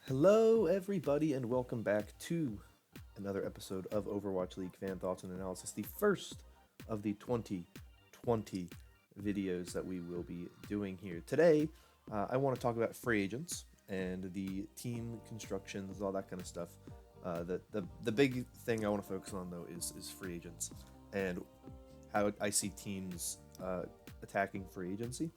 Hello, everybody, and welcome back to another episode of Overwatch League Fan Thoughts and Analysis, the first of the 2020 videos that we will be doing here. Today, I want to talk about free agents and the team constructions, all that kind of stuff. The big thing I want to focus on, though, is free agents and how I see teams attacking free agency.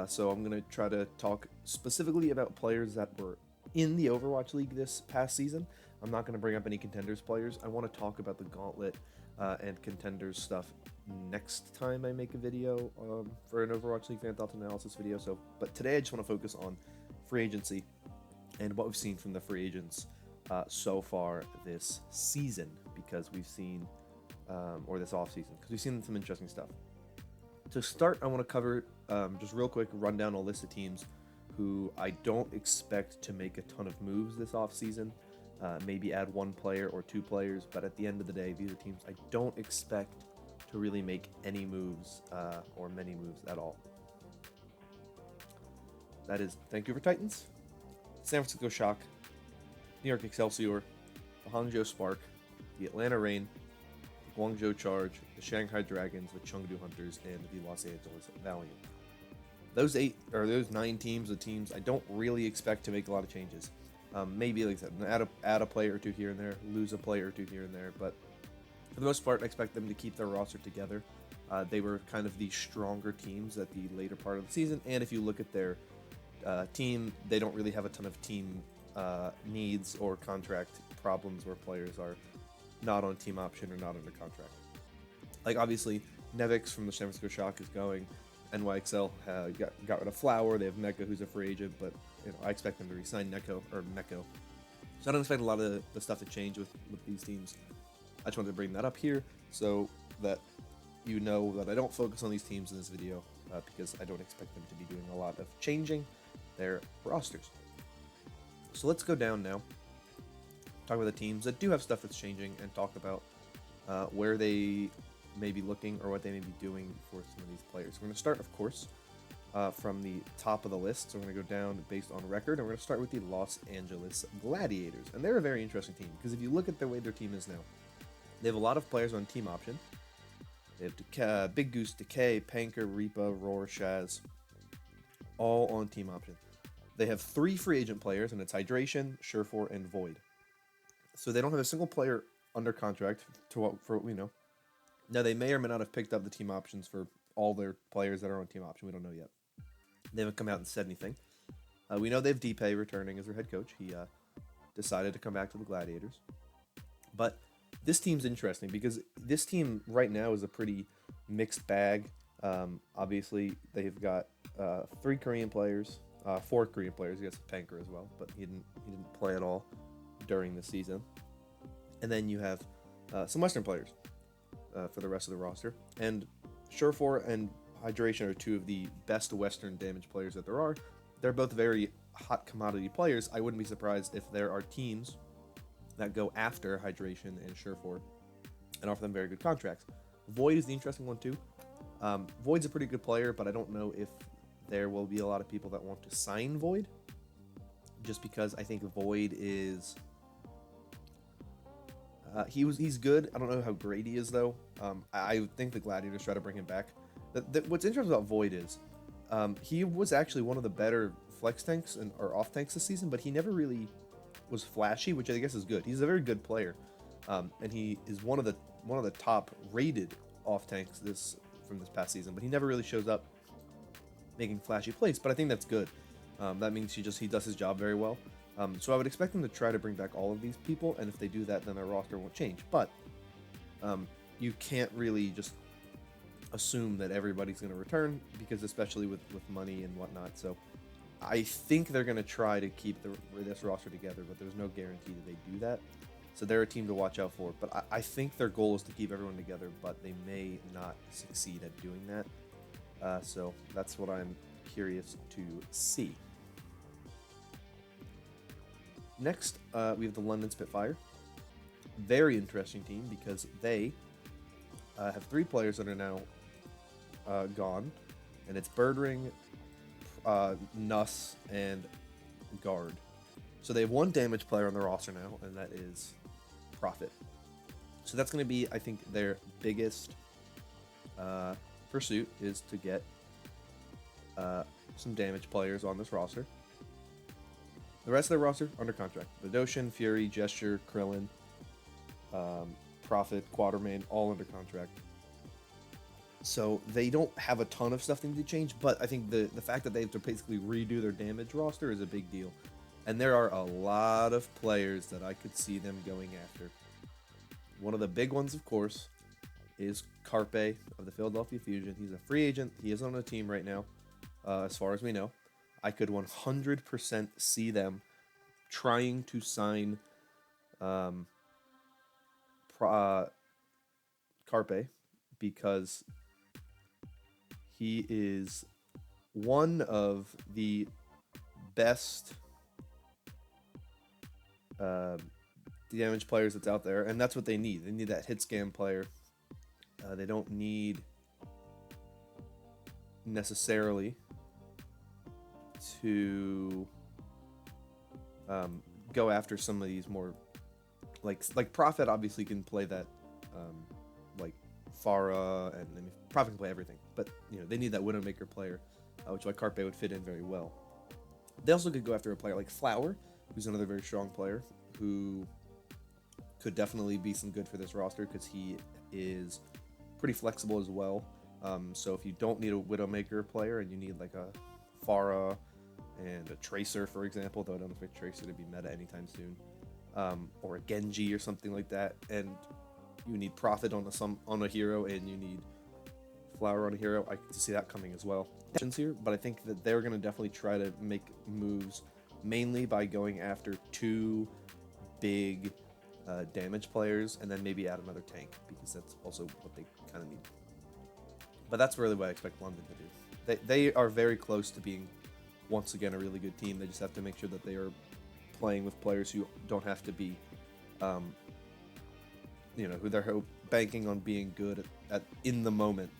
So I'm going to try to talk specifically about players that were in the Overwatch League this past season. I'm not going to bring up any Contenders players. I want to talk about the Gauntlet and Contenders stuff next time I make a video for an Overwatch League fan thoughts analysis video. But today I just want to focus on free agency and what we've seen from the free agents so far this season, because we've seen, or this off season, because we've seen some interesting stuff. To start, I want to cover, just real quick, run down a list of teams who I don't expect to make a ton of moves this offseason. Maybe add one player or two players, but at the end of the day, these are teams I don't expect to really make any moves or many moves at all. That is Vancouver Titans, San Francisco Shock, New York Excelsior, the Hangzhou Spark, the Atlanta Reign, Guangzhou Charge, the Shanghai Dragons, the Chengdu Hunters, and the Los Angeles Valiant. Those 9 teams are teams I don't really expect to make a lot of changes. Maybe, like I said, add a player or two here and there, lose a player or two here and there, but for the most part, I expect them to keep their roster together. They were kind of the stronger teams at the later part of the season, and if you look at their team, they don't really have a ton of team needs or contract problems where players are not on team option or not under contract. Like, obviously, Nevix from the San Francisco Shock is going. NYXL got rid of Flower. They have Mecca, who's a free agent, but I expect them to re-sign Neko. So I don't expect a lot of the stuff to change with these teams. I just wanted to bring that up here so that you know that I don't focus on these teams in this video because I don't expect them to be doing a lot of changing their rosters. So let's go down now, talk about the teams that do have stuff that's changing, and talk about where they may be looking or what they may be doing for some of these players. We're going to start, of course, from the top of the list. So we're going to go down based on record, and we're going to start with the Los Angeles Gladiators. And they're a very interesting team, because if you look at the way their team is now, they have a lot of players on team option. They have Big Goose, Decay, Panker, Reaper, Roar, Shaz, all on team option. They have 3 free agent players, and it's Hydration, Surefour, and Void. So they don't have a single player under contract for what we know. Now, they may or may not have picked up the team options for all their players that are on team option. We don't know yet. They haven't come out and said anything. We know they have Deepay returning as their head coach. He decided to come back to the Gladiators. But this team's interesting because this team right now is a pretty mixed bag. Obviously, they've got 3 Korean players, 4 Korean players. He has Panker as well, but he didn't play at all during the season. And then you have some Western players for the rest of the roster. And Surefour and Hydration are 2 of the best Western damage players that there are. They're both very hot commodity players. I wouldn't be surprised if there are teams that go after Hydration and Surefour and offer them very good contracts. Void is the interesting one too. Void's a pretty good player, but I don't know if there will be a lot of people that want to sign Void, just because I think Void is he's good. I don't know how great he is, though. I think the Gladiators try to bring him back. What's interesting about Void is he was actually one of the better flex tanks or off tanks this season, but he never really was flashy, which I guess is good. He's a very good player, and he is one of the top rated off tanks from this past season. But he never really shows up making flashy plays. But I think that's good. That means he does his job very well. So I would expect them to try to bring back all of these people, and if they do that, then their roster won't change. But you can't really just assume that everybody's going to return, because especially with money and whatnot. So I think they're going to try to keep this roster together, but there's no guarantee that they do that. So they're a team to watch out for. But I think their goal is to keep everyone together, but they may not succeed at doing that. So that's what I'm curious to see. Next, we have the London Spitfire. Very interesting team because they have 3 players that are now gone, and it's Birdring, Nuss, and Guard. So they have one damage player on their roster now, and that is Profit. So that's going to be, I think, their biggest pursuit is to get some damage players on this roster. The rest of their roster under contract: Vidoshin, Fury, Gesture, Krillin, Prophet, Quatermain, all under contract. So they don't have a ton of stuff they need to change, but I think the fact that they have to basically redo their damage roster is a big deal. And there are a lot of players that I could see them going after. One of the big ones, of course, is Carpe of the Philadelphia Fusion. He's a free agent. He is on a team right now, as far as we know. I could 100% see them trying to sign Carpe because he is one of the best damage players that's out there, and that's what they need. They need that hit scan player. They don't need necessarily to go after some of these more like Prophet obviously can play that like Farah, and I mean, Prophet can play everything, but you know they need that Widowmaker player, which like Carpe would fit in very well. They also could go after a player like Flower, who's another very strong player who could definitely be some good for this roster because he is pretty flexible as well. So if you don't need a Widowmaker player and you need like a Farah and a Tracer, for example, though I don't expect Tracer to be meta anytime soon, or a Genji or something like that, and you need Prophet on a hero and you need Flower on a hero, I can see that coming as well. Here, but I think that they're going to definitely try to make moves mainly by going after two big damage players and then maybe add another tank because that's also what they kind of need. But that's really what I expect London to do. They are very close to being once again a really good team. They just have to make sure that they are playing with players who don't have to be, who they're banking on being good at in the moment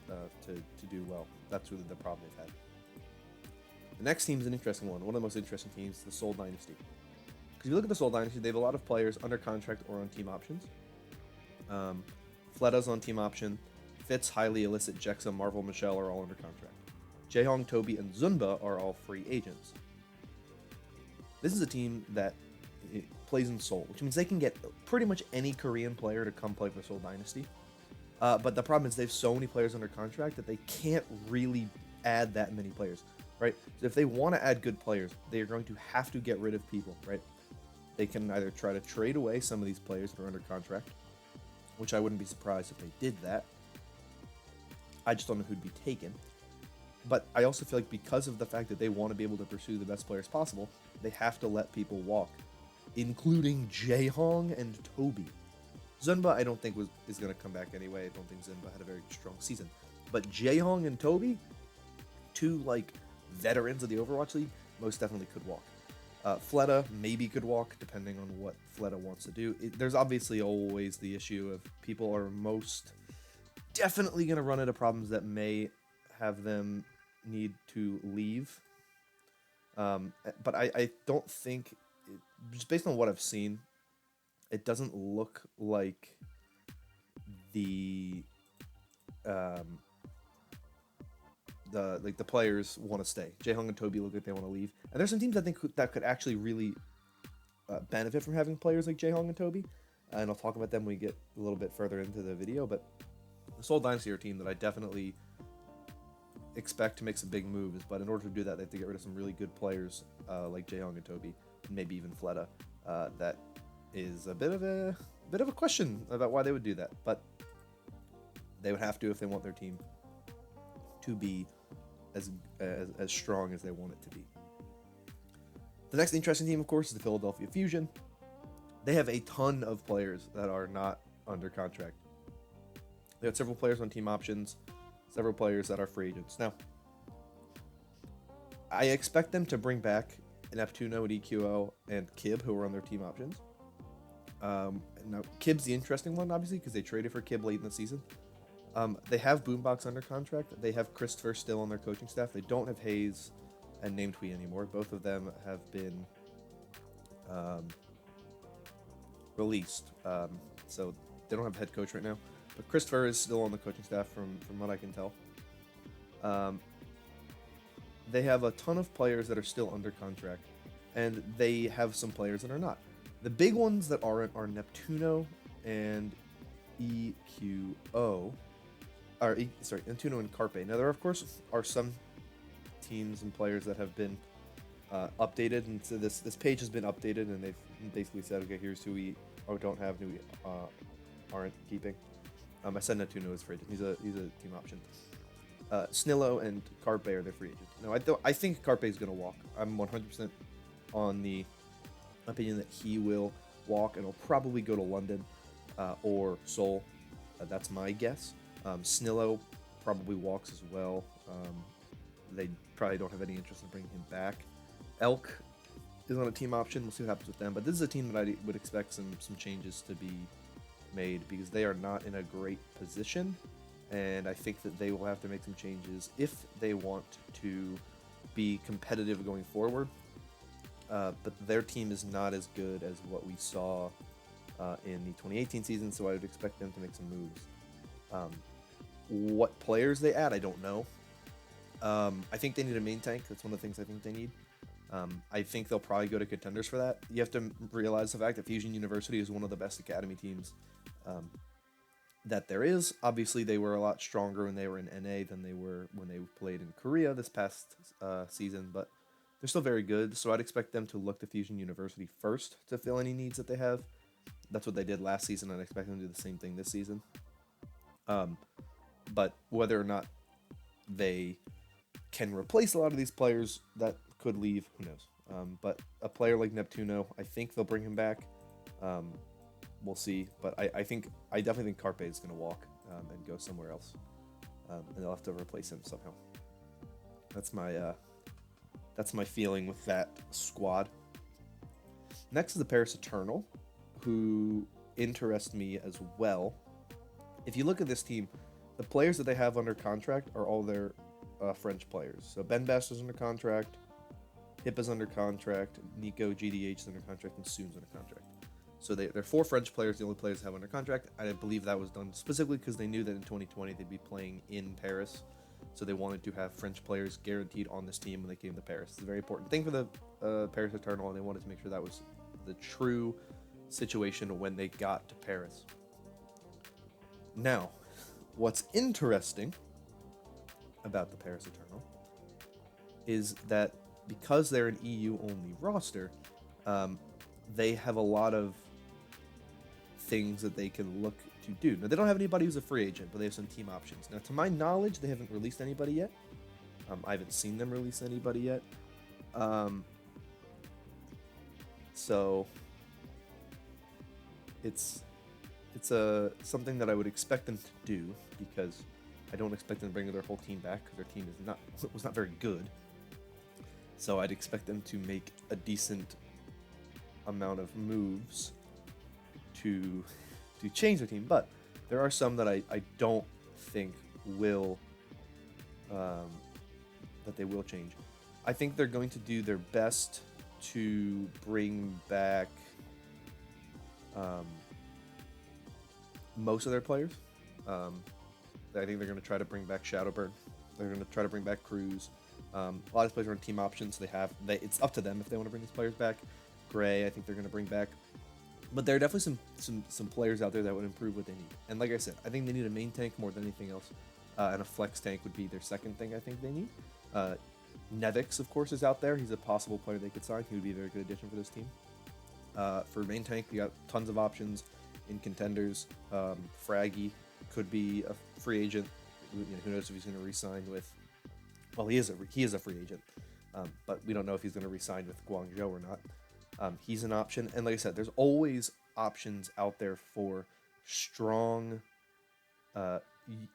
to do well. That's really the problem they've had. The next team is an interesting one. One of the most interesting teams, the Seoul Dynasty. Because if you look at the Seoul Dynasty, they have a lot of players under contract or on team options. Fletta's on team option. Fitz, Highly, Illicit, Jexa, Marvel, Michelle are all under contract. Jaehong, Toby, and Zunba are all free agents. This is a team that plays in Seoul, which means they can get pretty much any Korean player to come play for Seoul Dynasty. But the problem is they have so many players under contract that they can't really add that many players, right? So if they want to add good players, they are going to have to get rid of people, right? They can either try to trade away some of these players that are under contract, which I wouldn't be surprised if they did that. I just don't know who'd be taken. But I also feel like because of the fact that they want to be able to pursue the best players possible, they have to let people walk, including Jaehong and Toby. Zunba, I don't think is going to come back anyway. I don't think Zunba had a very strong season. But Jaehong and Toby, two like veterans of the Overwatch League, most definitely could walk. Fletta maybe could walk, depending on what Fletta wants to do. There's obviously always the issue of people are most definitely going to run into problems that may have them need to leave. But I don't think, just based on what I've seen, it doesn't look like the players want to stay. Jaehong and Toby look like they want to leave, and there's some teams I think that could actually really benefit from having players like Jaehong and Toby, and I'll talk about them when we get a little bit further into the video. But the Seoul Dynasty are a team that I definitely expect to make some big moves, but in order to do that, they have to get rid of some really good players like Jaehong and Toby, and maybe even Fletta. That is a bit of a question about why they would do that, but they would have to if they want their team to be as strong as they want it to be. The next interesting team, of course, is the Philadelphia Fusion. They have a ton of players that are not under contract. They have several players on team options, several players that are free agents. Now, I expect them to bring back Neptuno and EQO and Kib, who are on their team options. Now, Kib's the interesting one, obviously, because they traded for Kib late in the season. They have Boombox under contract. They have Christopher still on their coaching staff. They don't have Hayes and Nametwee anymore. Both of them have been released. So they don't have a head coach right now, but Christopher is still on the coaching staff from what I can tell. They have a ton of players that are still under contract, and they have some players that are not. The big ones that aren't are Neptuno and EQO. Neptuno and Carpe. Now, there, of course, are some teams and players that have been updated, and so this page has been updated, and they've basically said, okay, here's who we don't have, who we aren't keeping. I said Neptuno is free agent. He's a team option. Snillo and Carpe are their free agent. Now, I think Carpe is going to walk. I'm 100% on the opinion that he will walk, and he'll probably go to London or Seoul. That's my guess. Snillo probably walks as well. They probably don't have any interest in bringing him back. Elk is on a team option. We'll see what happens with them. But this is a team that I would expect some changes to be made because they are not in a great position. And I think that they will have to make some changes if they want to be competitive going forward. But their team is not as good as what we saw in the 2018 season, so I would expect them to make some moves. What players they add, I don't know. I think they need a main tank. That's one of the things I think they need. I think they'll probably go to Contenders for that. You have to realize the fact that Fusion University is one of the best academy teams that there is. Obviously, they were a lot stronger when they were in NA than they were when they played in Korea this past season, but they're still very good, so I'd expect them to look to Fusion University first to fill any needs that they have. That's what they did last season, and I expect them to do the same thing this season. But whether or not they can replace a lot of these players that could leave, who knows? But a player like Neptuno, I think they'll bring him back. We'll see, but I definitely think Carpe is going to walk and go somewhere else, and they'll have to replace him somehow. That's my feeling with that squad. Next is the Paris Eternal, who interest me as well. If you look at this team, the players that they have under contract are all their French players. So Ben Bash is under contract, Hip is under contract, Nico GDH is under contract, and Soon's under contract. So they're 4 French players, the only players they have under contract. I believe that was done specifically because they knew that in 2020 they'd be playing in Paris. So they wanted to have French players guaranteed on this team when they came to Paris. It's a very important thing for the Paris Eternal, and they wanted to make sure that was the true situation when they got to Paris. Now, what's interesting about the Paris Eternal is that because they're an EU-only roster, they have a lot of things that they can look to do. Now, they don't have anybody who's a free agent, but they have some team options. Now, to my knowledge, they haven't released anybody yet. I haven't seen them release anybody yet. So it's something that I would expect them to do, because I don't expect them to bring their whole team back, because their team was not very good. So I'd expect them to make a decent amount of moves to change their team, but there are some that I don't think will that they will change. I think they're going to do their best to bring back most of their players. I think they're going to try to bring back Shadowburn. They're going to try to bring back Cruz. A lot of these players are on team options. It's up to them if they want to bring these players back. Gray, I think they're going to bring back. But there are definitely some players out there that would improve what they need. And like I said, I think they need a main tank more than anything else. And a flex tank would be their second thing I think they need. Nevix, of course, is out there. He's a possible player they could sign. He would be a very good addition for this team. For main tank, we got tons of options in Contenders. Fraggy could be a free agent. Who knows if he's going to re-sign with... Well, he is a free agent. But we don't know if he's going to re-sign with Guangzhou or not. He's an option, and like I said, there's always options out there for strong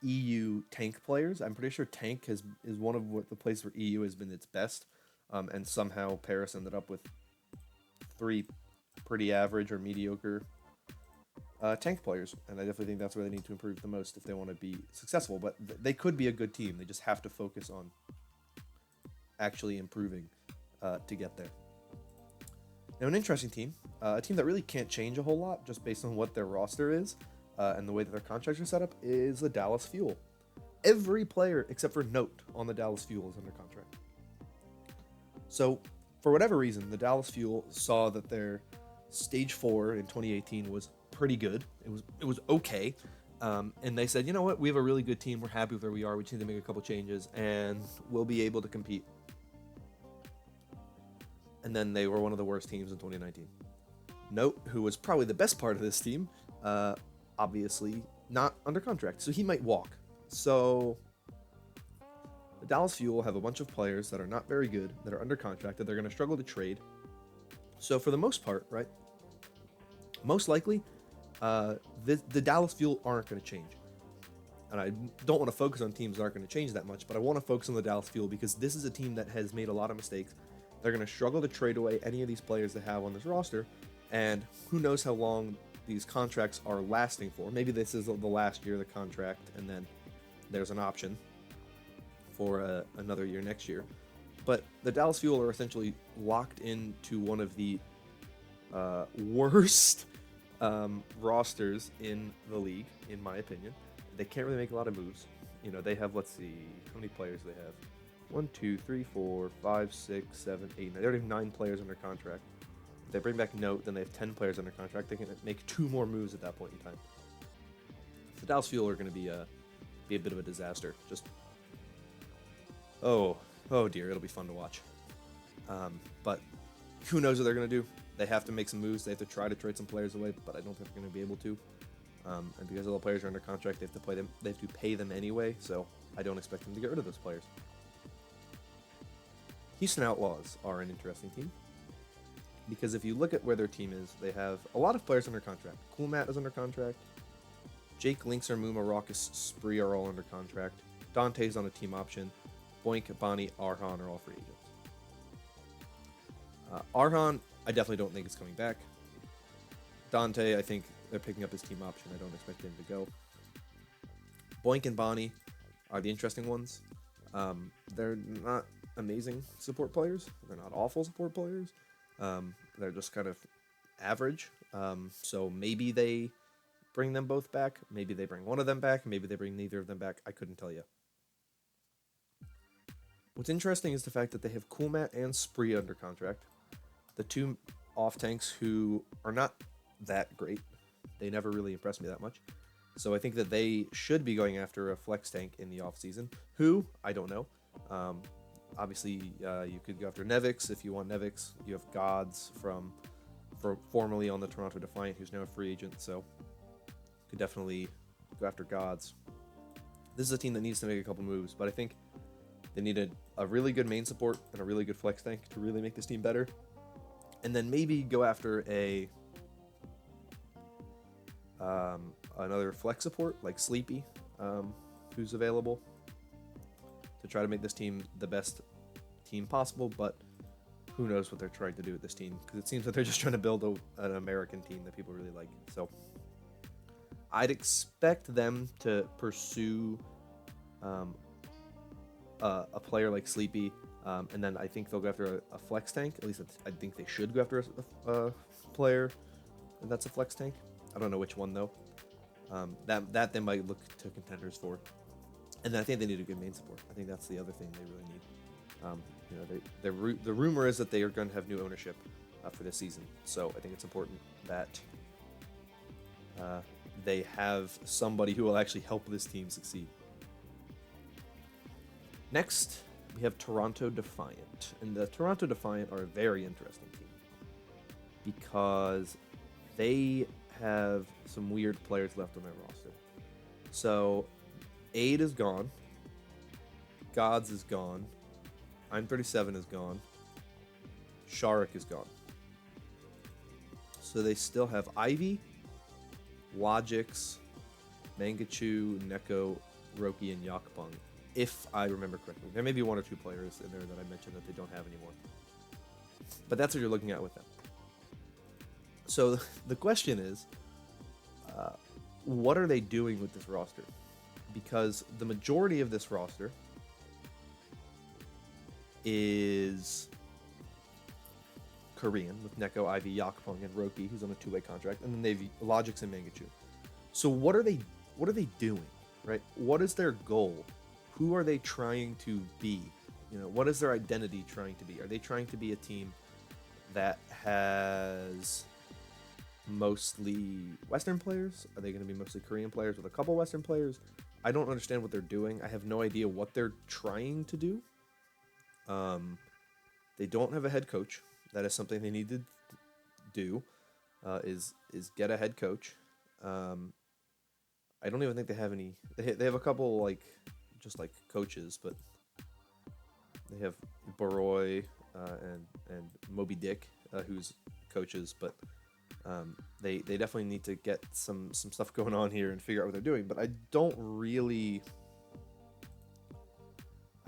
EU tank players. I'm pretty sure tank is one of the places where EU has been its best, and somehow Paris ended up with 3 pretty average or mediocre tank players, and I definitely think that's where they need to improve the most if they want to be successful. But they could be a good team. They just have to focus on actually improving to get there. Now, an interesting team, a team that really can't change a whole lot just based on what their roster is and the way that their contracts are set up, is the Dallas Fuel. Every player except for Note on the Dallas Fuel is under contract. So, for whatever reason, the Dallas Fuel saw that their Stage 4 in 2018 was pretty good. It was okay. And they said, you know what, we have a really good team. We're happy with where we are. We just need to make a couple changes, and we'll be able to compete. And then they were one of the worst teams in 2019. Note, who was probably the best part of this team, obviously not under contract, so he might walk. So the Dallas Fuel have a bunch of players that are not very good, that are under contract, that they're going to struggle to trade. So for the most part, right, most likely, the Dallas Fuel aren't going to change. And I don't want to focus on teams that aren't going to change that much, but I want to focus on the Dallas Fuel because this is a team that has made a lot of mistakes. They're going to struggle to trade away any of these players they have on this roster, and who knows how long these contracts are lasting for. Maybe this is the last year of the contract, and then there's an option for another year next year. But the Dallas Fuel are essentially locked into one of the worst rosters in the league, in my opinion. They can't really make a lot of moves. You know, they have, let's see, how many players they have? 1, 2, 3, 4, 5, 6, 7, 8. They already have 9 players under contract. If they bring back Note, then they have 10 players under contract. They can make 2 more moves at that point in time. The Dallas Fuel are going to be a bit of a disaster. Just, oh dear, it'll be fun to watch. But who knows what they're going to do? They have to make some moves. They have to try to trade some players away, but I don't think they're going to be able to. And because all the players are under contract, they have to play them. They have to pay them anyway. So I don't expect them to get rid of those players. Houston Outlaws are an interesting team because if you look at where their team is, they have a lot of players under contract. Cool Matt is under contract. Jake, Lynxer, Muma, Raucus, Spree are all under contract. Dante's on a team option. Boink, Bonnie, Arhan are all free agents. Arhan, I definitely don't think is coming back. Dante, I think they're picking up his team option. I don't expect him to go. Boink and Bonnie are the interesting ones. They're not amazing support players. They're not awful support players. They're just kind of average. So maybe they bring them both back. Maybe they bring one of them back. Maybe they bring neither of them back. I couldn't tell you. What's interesting is the fact that they have Cool Matt and Spree under contract. The 2 off tanks who are not that great. They never really impressed me that much. So I think that they should be going after a flex tank in the offseason. Who? I don't know. Obviously, you could go after Nevix if you want Nevix. You have Gods formerly on the Toronto Defiant, who's now a free agent. So you could definitely go after Gods. This is a team that needs to make a couple moves, but I think they need a really good main support and a really good flex tank to really make this team better. And then maybe go after another flex support like Sleepy, who's available, to try to make this team the best team possible. But who knows what they're trying to do with this team, because it seems that they're just trying to build an American team that people really like. So I'd expect them to pursue a player like Sleepy, and then I think they'll go after a flex tank. At least I think they should go after a player that's a flex tank. I don't know which one though. That they might look to Contenders for. And then I think they need a good main support. I think that's the other thing they really need. The rumor is that they are going to have new ownership for this season. So I think it's important that they have somebody who will actually help this team succeed. Next, we have Toronto Defiant. And the Toronto Defiant are a very interesting team because they have some weird players left on their roster. So Aid is gone. Gods is gone. I'm 37 is gone. Sharik is gone. So they still have Ivy, Logix, Mangachu, Neko, Roki, and Yakbung, if I remember correctly. There may be 1 or 2 players in there that I mentioned that they don't have anymore. But that's what you're looking at with them. So the question is, what are they doing with this roster? Because the majority of this roster is Korean with Neko, Ivy, Yakpung, and Roki, who's on a two-way contract, and then they've Logix and Mangachu. So what are they doing, right? What is their goal? Who are they trying to be? What is their identity trying to be? Are they trying to be a team that has mostly Western players? Are they going to be mostly Korean players with a couple Western players? I don't understand what they're doing. I have no idea what they're trying to do. They don't have a head coach. That is something they need to do. Is get a head coach. I don't even think they have any. They have a couple just coaches, but they have Baroy and Moby Dick, who's coaches, but they definitely need to get some stuff going on here and figure out what they're doing. But I don't really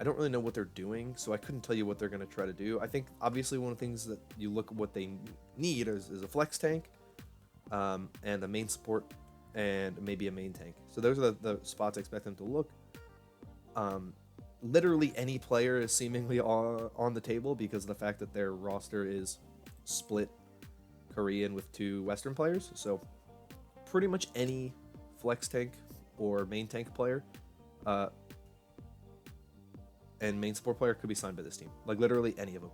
know what they're doing, so I couldn't tell you what they're going to try to do. I think obviously one of the things that you look at what they need is a flex tank, and a main support, and maybe a main tank. So those are the spots I expect them to look. Literally any player is seemingly on the table because of the fact that their roster is split Korean with 2 Western players. So pretty much any flex tank or main tank player and main support player could be signed by this team. Literally any of them.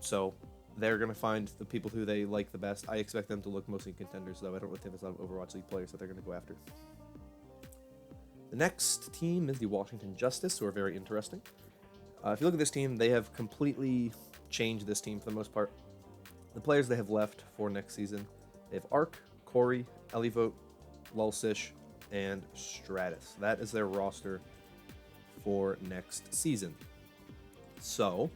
So they're going to find the people who they like the best. I expect them to look mostly Contenders, though. I don't really think there's a lot of Overwatch League players that they're going to go after. The next team is the Washington Justice, who are very interesting. If you look at this team, they have completely changed this team for the most part. The players they have left for next season, they have Arc, Corey, Elivote, Lulsish, and Stratus. That is their roster for next season. So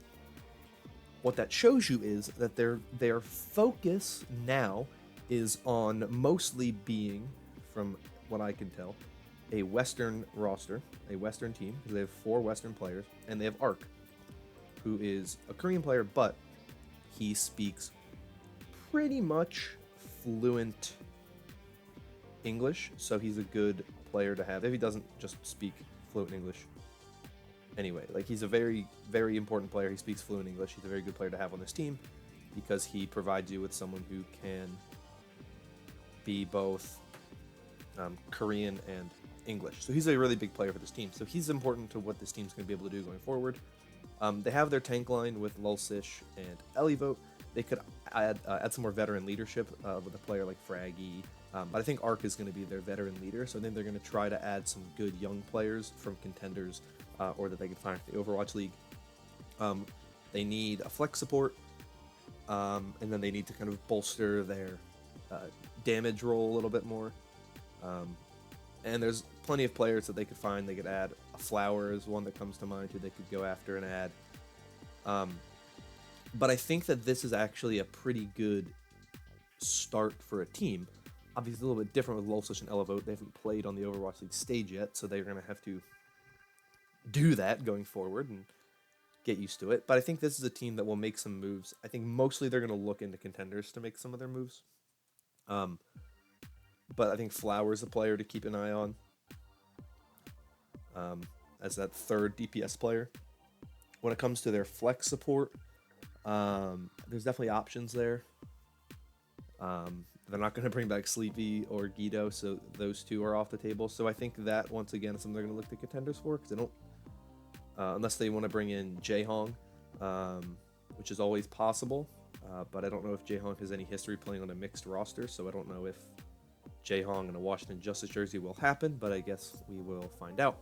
what that shows you is that their focus now is on mostly being, from what I can tell, a Western roster, a Western team, because they have 4 Western players, and they have Arc, who is a Korean player, but he speaks pretty much fluent English, so he's a good player to have if he doesn't just speak fluent English. Anyway, he's a very, very important player. He speaks fluent English. He's a very good player to have on this team because he provides you with someone who can be both Korean and English. So he's a really big player for this team. So he's important to what this team's going to be able to do going forward. They have their tank line with Lulsish and Elivote. They could add some more veteran leadership with a player like Fraggy. But I think Arc is going to be their veteran leader. So I think they're going to try to add some good young players from Contenders or that they can find in the Overwatch League. They need a flex support. And then they need to kind of bolster their damage roll a little bit more. And there's plenty of players that they could find. They could add. A Flower is one that comes to mind who they could go after and add. But I think that this is actually a pretty good start for a team. Obviously, a little bit different with Lulsish and Elivote. They haven't played on the Overwatch League stage yet, so they're going to have to do that going forward and get used to it. But I think this is a team that will make some moves. I think mostly they're going to look into Contenders to make some of their moves. But I think Flower's a player to keep an eye on as that third DPS player. When it comes to their flex support, there's definitely options there. They're not going to bring back Sleepy or Guido, so those 2 are off the table. So I think that, once again, is something they're going to look to Contenders for, because they don't, unless they want to bring in Jaehong, which is always possible. But I don't know if Jaehong has any history playing on a mixed roster, so I don't know if Jaehong in a Washington Justice jersey will happen, but I guess we will find out.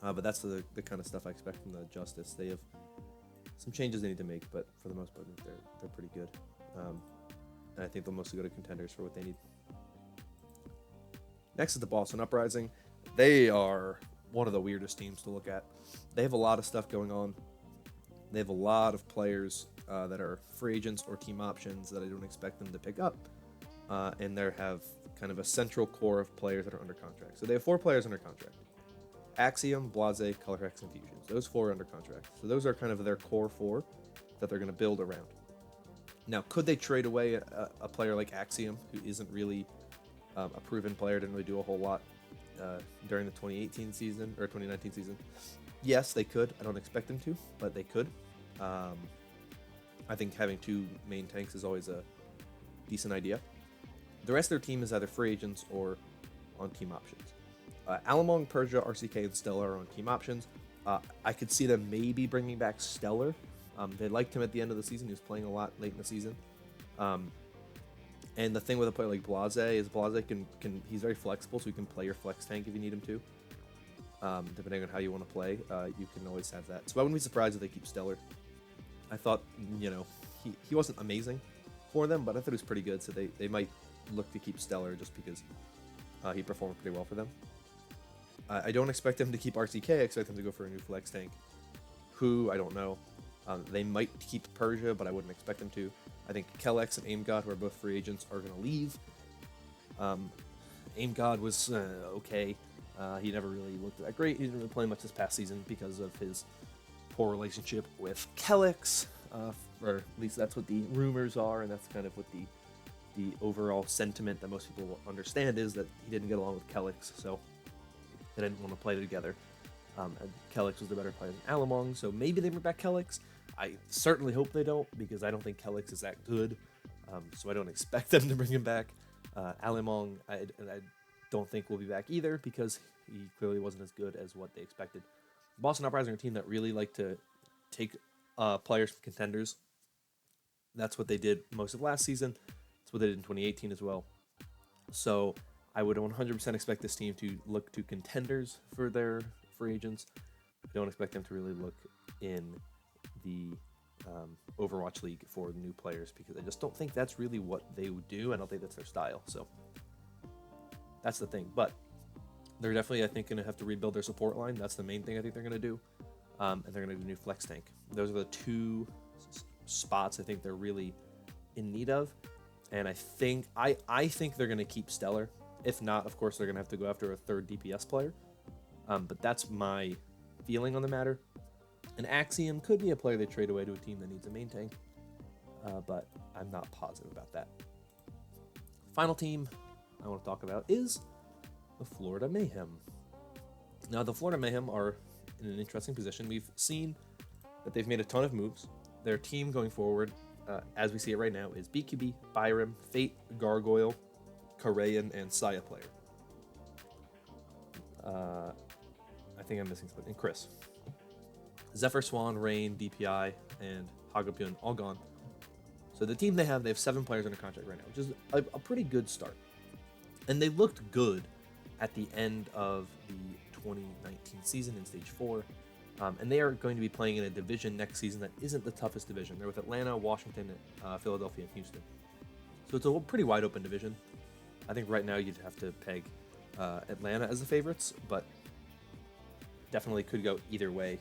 But that's the kind of stuff I expect from the Justice. They have some changes they need to make, but for the most part, they're pretty good. And I think they'll mostly go to Contenders for what they need. Next is the Boston Uprising. They are one of the weirdest teams to look at. They have a lot of stuff going on. They have a lot of players that are free agents or team options that I don't expect them to pick up. And they have kind of a central core of players that are under contract. So they have 4 players under contract. Axiom, Blase, Color Hex, and Fusions. Those 4 are under contract. So those are kind of their core 4 that they're going to build around. Now, could they trade away a player like Axiom, who isn't really a proven player, didn't really do a whole lot during the 2018 season, or 2019 season? Yes, they could. I don't expect them to, but they could. I think having 2 main tanks is always a decent idea. The rest of their team is either free agents or on team options. Alamong, Persia, RCK, and Stellar are on team options. I could see them maybe bringing back Stellar. They liked him at the end of the season. He was playing a lot late in the season. And the thing with a player like Blase is Blase can he's very flexible, so you can play your flex tank if you need him to. Depending on how you want to play, you can always have that. So I wouldn't be surprised if they keep Stellar. I thought, he wasn't amazing for them, but I thought he was pretty good, so they might look to keep Stellar just because he performed pretty well for them. I don't expect them to keep RTK. I expect them to go for a new flex tank. Who, I don't know. They might keep Persia, but I wouldn't expect them to. I think Kellex and AimGod, who are both free agents, are going to leave. AimGod was okay. He never really looked that great. He didn't really play much this past season because of his poor relationship with Kellex. Or at least that's what the rumors are, and that's kind of what the overall sentiment that most people will understand is that he didn't get along with Kellex, so they didn't want to play together. And Kellex was the better player than Alamong, so maybe they bring back Kellex. I certainly hope they don't, because I don't think Kellex is that good, so I don't expect them to bring him back. Alamong, I don't think will be back either, because he clearly wasn't as good as what they expected. Boston Uprising are a team that really like to take players from contenders. That's what they did most of last season. That's what they did in 2018 as well. So I would 100% expect this team to look to contenders for their free agents. I don't expect them to really look in the Overwatch League for new players, because I just don't think that's really what they would do. I don't think that's their style. So that's the thing. But they're definitely, I think, going to have to rebuild their support line. That's the main thing I think they're going to do. And they're going to do a new flex tank. Those are the 2 spots I think they're really in need of. And I think they're going to keep Stellar. If not, of course, they're going to have to go after a 3rd DPS player. But that's my feeling on the matter. An Axiom could be a player they trade away to a team that needs a main tank. But I'm not positive about that. Final team I want to talk about is the Florida Mayhem. Now, the Florida Mayhem are in an interesting position. We've seen that they've made a ton of moves. Their team going forward, as we see it right now, is BQB, Byram, Fate, Gargoyle, Korean, and Saya player. I think I'm missing something. And Chris. Zephyr Swan, Rain, DPI, and Hagapyun all gone. So the team they have 7 players under contract right now, which is a pretty good start. And they looked good at the end of the 2019 season in Stage 4. And they are going to be playing in a division next season that isn't the toughest division. They're with Atlanta, Washington, Philadelphia, and Houston. So it's a pretty wide open division. I think right now you'd have to peg Atlanta as the favorites, but definitely could go either way.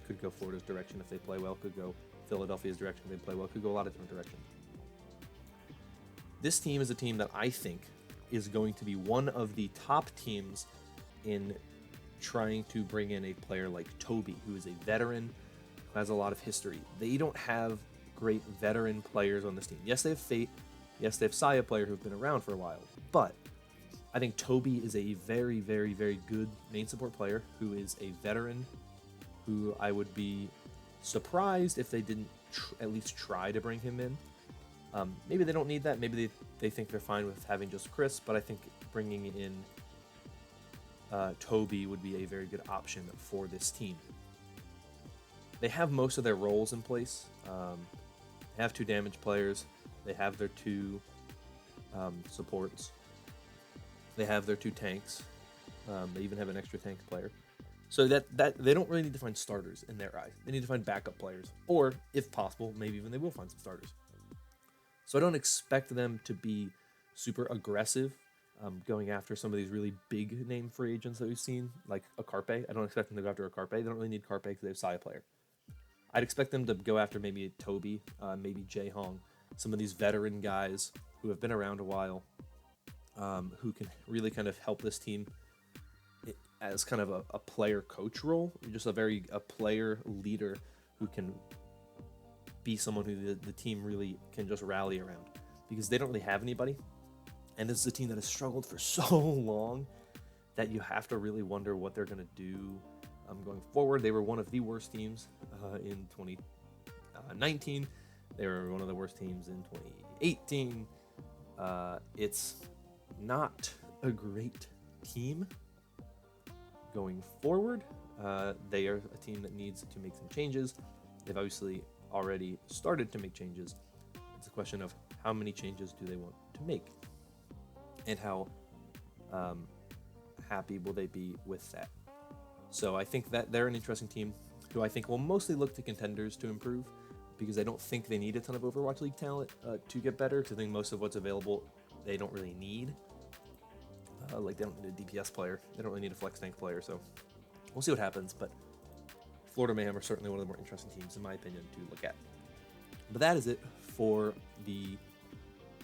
Could go Florida's direction if they play well, could go Philadelphia's direction if they play well, could go a lot of different directions. This team is a team that I think is going to be one of the top teams in trying to bring in a player like Toby, who is a veteran, who has a lot of history. They don't have great veteran players on this team. Yes, they have Fate. Yes, they have Saya player who've been around for a while. But I think Toby is a very, very, very good main support player who is a veteran, who I would be surprised if they didn't at least try to bring him in. Maybe they don't need that. Maybe they think they're fine with having just Chris, but I think bringing in Toby would be a very good option for this team. They have most of their roles in place. They have 2 damage players. They have their 2 supports. They have their 2 tanks. They even have an extra tank player. So that they don't really need to find starters in their eyes. They need to find backup players, or if possible, maybe even they will find some starters. So I don't expect them to be super aggressive going after some of these really big name free agents that we've seen, like a Carpe. I don't expect them to go after a Carpe. They don't really need Carpe because they have Saya player. I'd expect them to go after maybe a Toby, maybe Jae Hong, some of these veteran guys who have been around a while, who can really kind of help this team as kind of a player coach role, just a player leader who can be someone who the team really can just rally around, because they don't really have anybody. And this is a team that has struggled for so long that you have to really wonder what they're going to do going forward. They were one of the worst teams in 2019. They were one of the worst teams in 2018. It's not a great team going forward. They are a team that needs to make some changes. They've obviously already started to make changes. It's a question of how many changes do they want to make, and how happy will they be with that. So I think that they're an interesting team who I think will mostly look to Contenders to improve, because I don't think they need a ton of Overwatch League talent to get better, because I think most of what's available they don't really need. Like, they don't need a DPS player, they don't really need a flex tank player, so we'll see what happens. But Florida Mayhem are certainly one of the more interesting teams, in my opinion, to look at. But that is it for the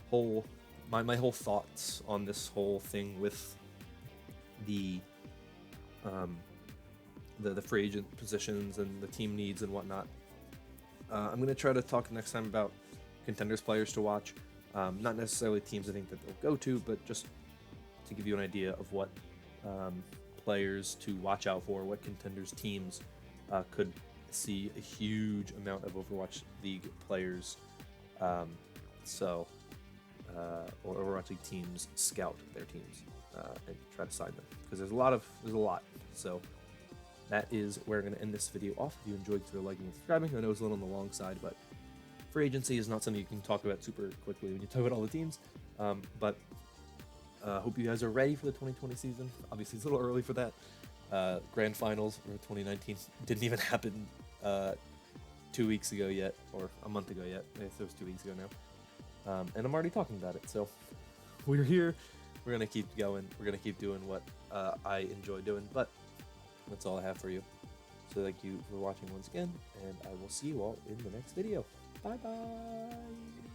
whole, my whole thoughts on this whole thing with the free agent positions and the team needs and whatnot. I'm going to try to talk next time about Contenders players to watch. Not necessarily teams I think that they'll go to, but just to give you an idea of what players to watch out for, what Contenders teams could see a huge amount of Overwatch League players, or Overwatch League teams scout their teams and try to sign them, because there's a lot. So that is where I'm going to end this video off. If you enjoyed, consider liking and subscribing. I know it's a little on the long side, but free agency is not something you can talk about super quickly when you talk about all the teams. But hope you guys are ready for the 2020 season. Obviously, it's a little early for that. Grand Finals for 2019 didn't even happen 2 weeks ago yet, or a month ago yet. I guess it was 2 weeks ago now. And I'm already talking about it. So we're here. We're going to keep going. We're going to keep doing what I enjoy doing. But that's all I have for you. So thank you for watching once again, and I will see you all in the next video. Bye-bye.